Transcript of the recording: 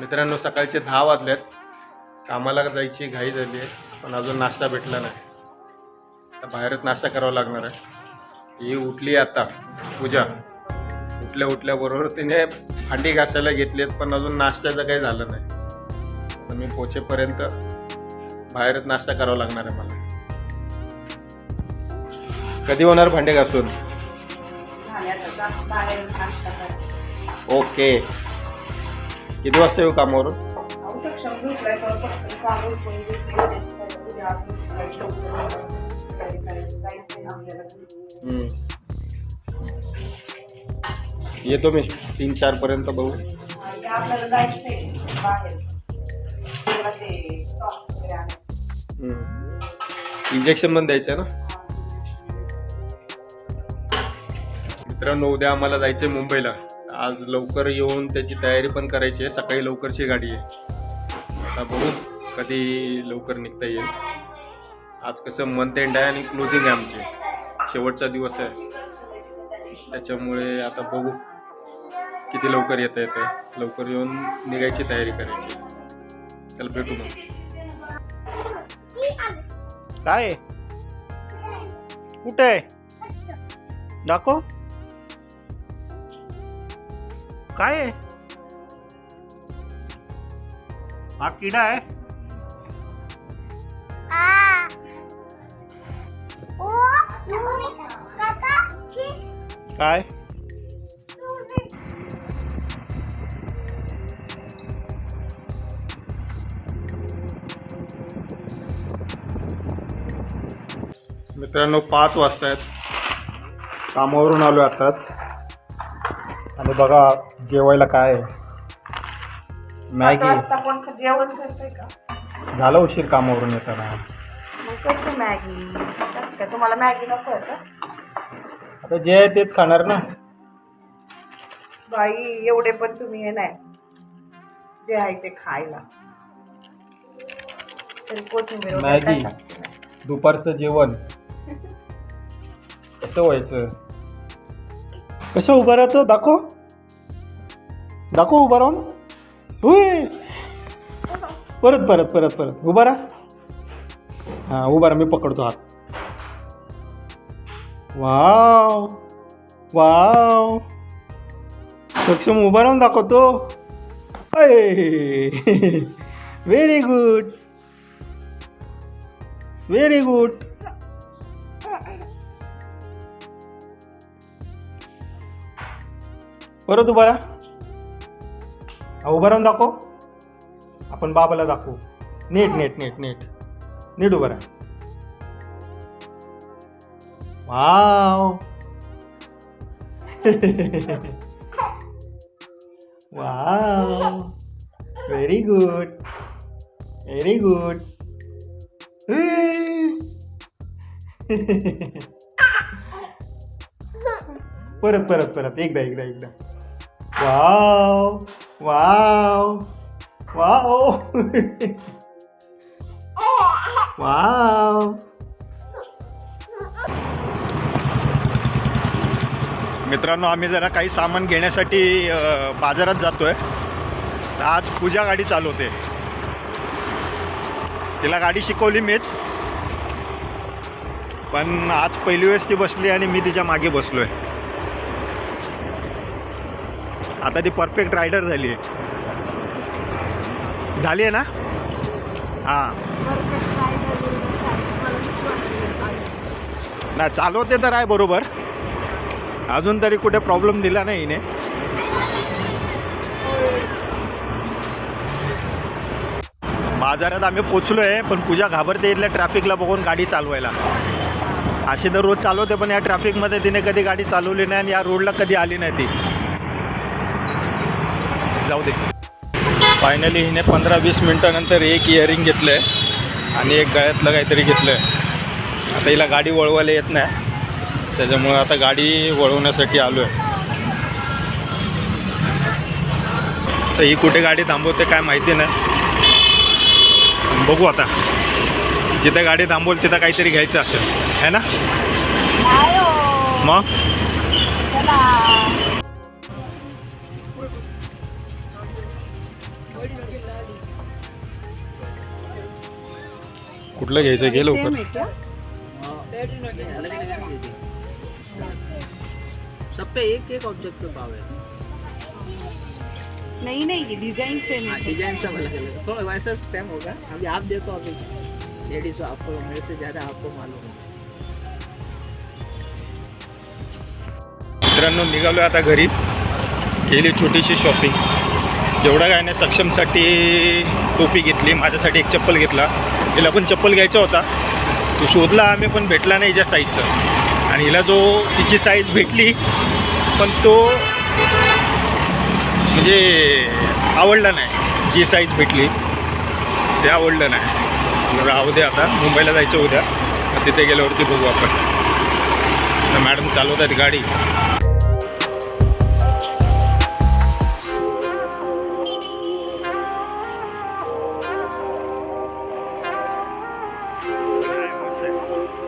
मित्रांनो सकाळचे 10 वाजलेत. कामाला जायची घाई झाली आहे, पण अजून नाश्ता भेटला नाही. आता बाहेरच नाश्ता करावा लागणार आहे. ही उठली आता पूजा. उठल्याबरोबर तिने भांडी घासायला घेतलीत, पण अजून नाश्त्याचं काही झालं नाही. तर मी पोचेपर्यंत बाहेरच नाश्ता करावा लागणार आहे मला. कधी होणार भांडे घासून? ओके. किती वाजता येऊ कामावरून? येतो मी 3-4 पर्यंत बघू. इंजेक्शन पण द्यायचं आहे ना मित्रांनो. उद्या आम्हाला जायचं आहे मुंबईला. आज लवकर येऊन त्याची तयारी पण करायची आहे. सकाळी लवकरची गाडी आहे. आता बघू कधी लवकर निघता येईल. आज कसं मंथ एंड आहे आणि क्लोजिंग आहे आमची. शेवटचा दिवस आहे, त्याच्यामुळे आता बघू किती लवकर येता येतं. लवकर येऊन निघायची तयारी करायची. चल भेटू मग. काय कुठे आहे? दाखव. काय आहे? हा किडा आहे. काय मित्रांनो 5 वाजता आहेत. कामावरून आलो आताच. आणि बघा जेवायला काय आहे. मॅगी. जेवण करतोय का? झालं उशीर कामावरून येताना. मग करतो मॅगी. काय तुम्हाला मॅगी नको आहे का? आता जे आहे तेच खाणार ना. बाई एवढे पण तुम्ही हे नाही जे आहे ते खायला. तरी कोथिंबीर वगैरे मॅगी. काय टाकते नाही. दुपारचं जेवण कसं व्हायचं? कसं उभं राहतो? दाखव उभं राहून. होय. परत उभा राहा. हां उभा राहा. मी पकडतो हात. Wow wow. सक्षम उभा राहून दाखवतो. Very good very good. परत उभा राहा. उभा राहून दाखव. आपण बाबाला दाखवू. नीट उभा राहा. वाव. वाव. Very good. परत एकदा. वाव. मित्रांनो आम्ही जरा काही सामान घेण्यासाठी बाजारात जातोय. तर आज पूजा गाडी चालवते. तिला गाडी शिकवली मीच, पण आज पहिली वेळेस ती बसली आणि मी तिच्या मागे बसलोय. आता ती परफेक्ट रायडर झाली आहे ना. हां नाही चालवते तर आहे बरोबर. अजून तरी कुठे प्रॉब्लेम दिला नाही हिने. बाजारात आम्ही पोचलो आहे, पण पूजा घाबरते इथल्या ट्रॅफिकला बघून गाडी चालवायला. अशी तर रोज चालवते, पण या ट्रॅफिकमध्ये तिने कधी गाडी चालवली नाही आणि या रोडला कधी आली नाही ती. जाऊ दे. फायनली हिने 15-20 मिनटानंतर एक इयरिंग घेतलं आहे आणि एक गळ्यातलं काहीतरी घेतलं आहे. आता हिला गाडी वळवायला येत नाही, त्याच्यामुळे आता गाडी वळवण्यासाठी आलो आहे. तर ही कुठे गाडी थांबवते काय माहिती नाही. बघू आता. जिथे गाडी थांबवल तिथं काहीतरी घ्यायचं असेल है ना. मग कुठलं घ्यायचं घे लवकर. सेम आहे क्या? सब पे एक एक ऑब्जेक्ट पे भाव है. नहीं नहीं, ये डिजाइन सेम है. डिजाइन सब अलग अलग है. थोड़ा वैसा सेम होगा. अभी आप देखो, अभी लेडीज आपको मेरे से ज़्यादा आपको मालूम है. मित्रांनो निघालो आता घरी. केली छोटीशी शॉपिंग. जेवढं काय नाही, सक्षमसाठी टोपी घेतली, माझ्यासाठी एक चप्पल घेतला. हिला पण चप्पल घ्यायचा होता, तो शोधला आम्ही पण भेटला नाही हिच्या साईजचं. आणि हिला जो तिची साईज भेटली पण तो म्हणजे आवडला नाही. जी साईज भेटली ते आवडलं नाही. राहू दे, आता मुंबईला जायचं उद्या, तिथे गेल्यावरती बघू आपण. तर मॅडम चालवतात गाडी. मस्त आहे.